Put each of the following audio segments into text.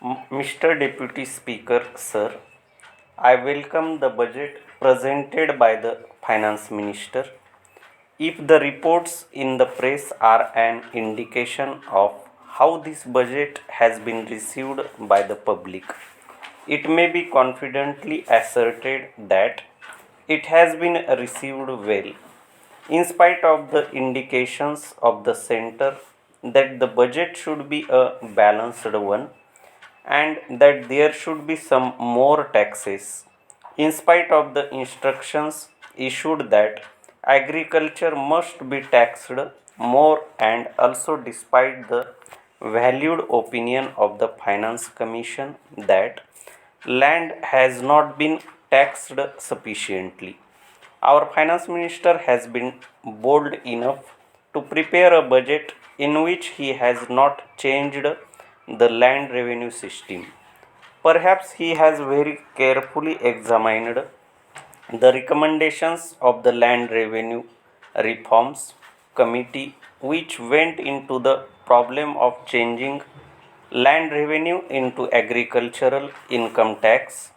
Mr. Deputy Speaker, sir, I welcome the budget presented by the Finance Minister. If the reports in the press are an indication of how this budget has been received by the public, it may be confidently asserted that it has been received well, in spite of the indications of the center that the budget should be a balanced one and that there should be some more taxes, in spite of the instructions issued that agriculture must be taxed more, and also despite the valued opinion of the Finance Commission that land has not been taxed sufficiently. Our finance minister has been bold enough to prepare a budget in which he has not changed the land revenue system. Perhaps he has very carefully examined the recommendations of the Land Revenue Reforms Committee, which went into the problem of changing land revenue into agricultural income tax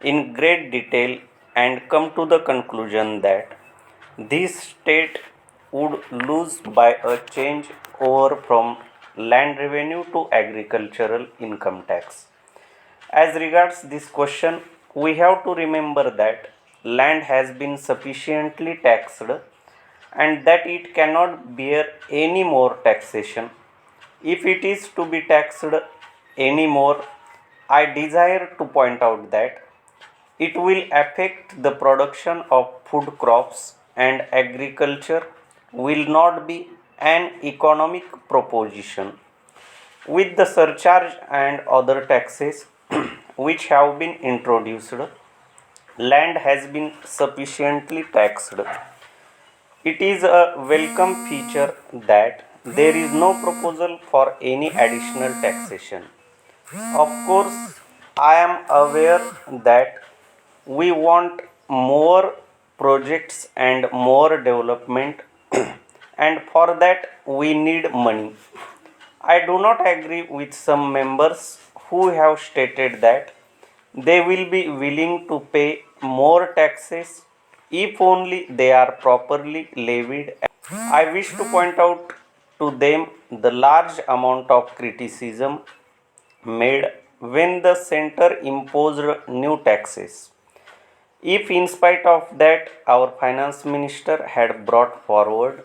in great detail, and come to the conclusion that this state would lose by a change over from land revenue to agricultural income tax. As regards this question, we have to remember that land has been sufficiently taxed and that it cannot bear any more taxation. If it is to be taxed any more, I desire to point out that it will affect the production of food crops, and agriculture will not be an economic proposition. With the surcharge and other taxes which have been introduced, land has been sufficiently taxed. It is a welcome feature that there is no proposal for any additional taxation. Of course, I am aware that we want more projects and more development, and for that we need money. I do not agree with some members who have stated that they will be willing to pay more taxes if only they are properly levied. I wish to point out to them the large amount of criticism made when the center imposed new taxes. If, in spite of that, our finance minister had brought forward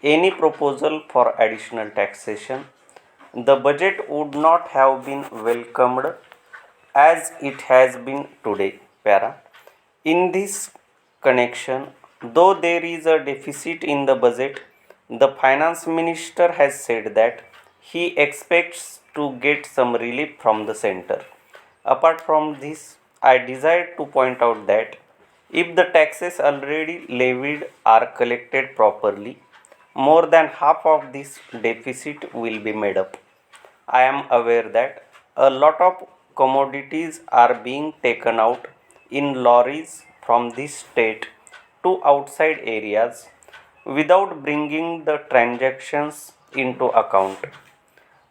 any proposal for additional taxation, the budget would not have been welcomed as it has been today. Para. In this connection, though there is a deficit in the budget, the finance minister has said that he expects to get some relief from the center. Apart from this, I desire to point out that if the taxes already levied are collected properly, more than half of this deficit will be made up. I am aware that a lot of commodities are being taken out in lorries from this state to outside areas without bringing the transactions into account.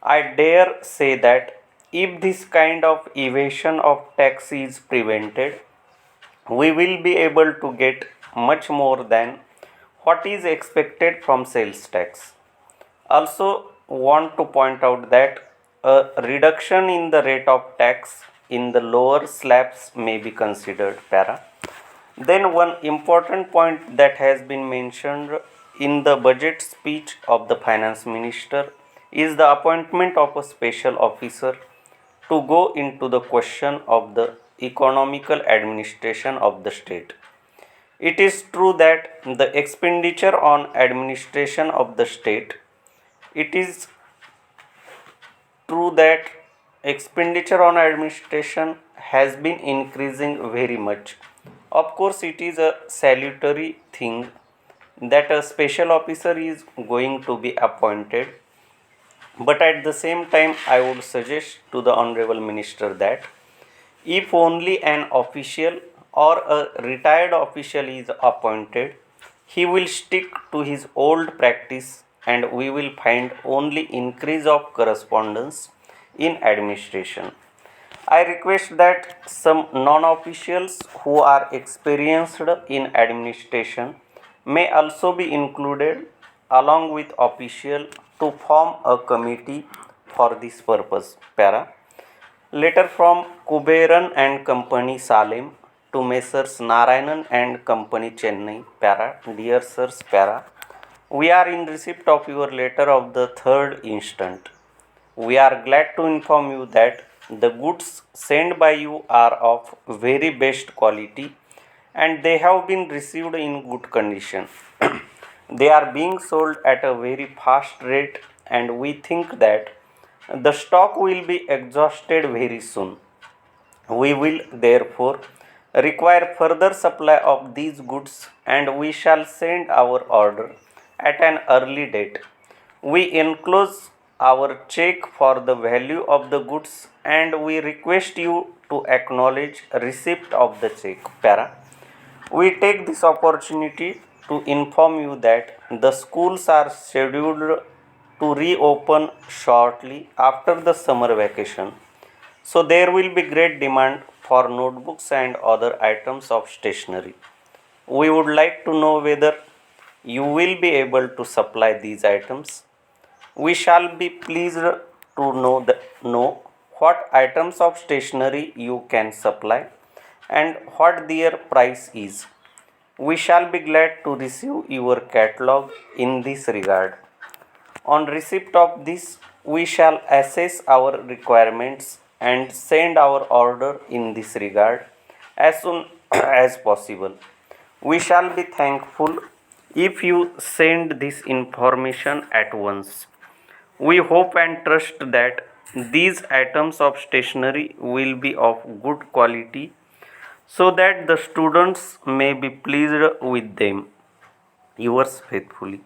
I dare say that if this kind of evasion of tax is prevented, we will be able to get much more than what is expected from sales tax. Also, want to point out that a reduction in the rate of tax in the lower slabs may be considered. Para. Then, one important point that has been mentioned in the budget speech of the finance minister is the appointment of a special officer to go into the question of the economical administration of the state. It is true that the expenditure on administration of the state, it is true that expenditure on administration has been increasing very much. Of course, it is a salutary thing that a special officer is going to be appointed, but at the same time, I would suggest to the Honorable Minister that if only an official or a retired official is appointed, he will stick to his old practice and we will find only increase of correspondence in administration. I request that some non-officials who are experienced in administration may also be included along with official to form a committee for this purpose. Para. Letter from Kuberan and Company Salem to Messrs. Narayanan and Company Chennai. Para. Dear Sirs. Para. We are in receipt of your letter of the 3rd instant. We are glad to inform you that the goods sent by you are of very best quality and they have been received in good condition. They are being sold at a very fast rate and we think that the stock will be exhausted very soon. We will therefore require further supply of these goods and we shall send our order at an early date. We enclose our check for the value of the goods and we request you to acknowledge receipt of the check. Para. We take this opportunity to inform you that the schools are scheduled to reopen shortly after the summer vacation. So there will be great demand for notebooks and other items of stationery. We would like to know whether you will be able to supply these items. We shall be pleased to know what items of stationery you can supply and what their price is. We shall be glad to receive your catalog in this regard. On receipt of this, we shall assess our requirements and send our order in this regard as soon as possible. We shall be thankful if you send this information at once. We hope and trust that these items of stationery will be of good quality so that the students may be pleased with them. Yours faithfully.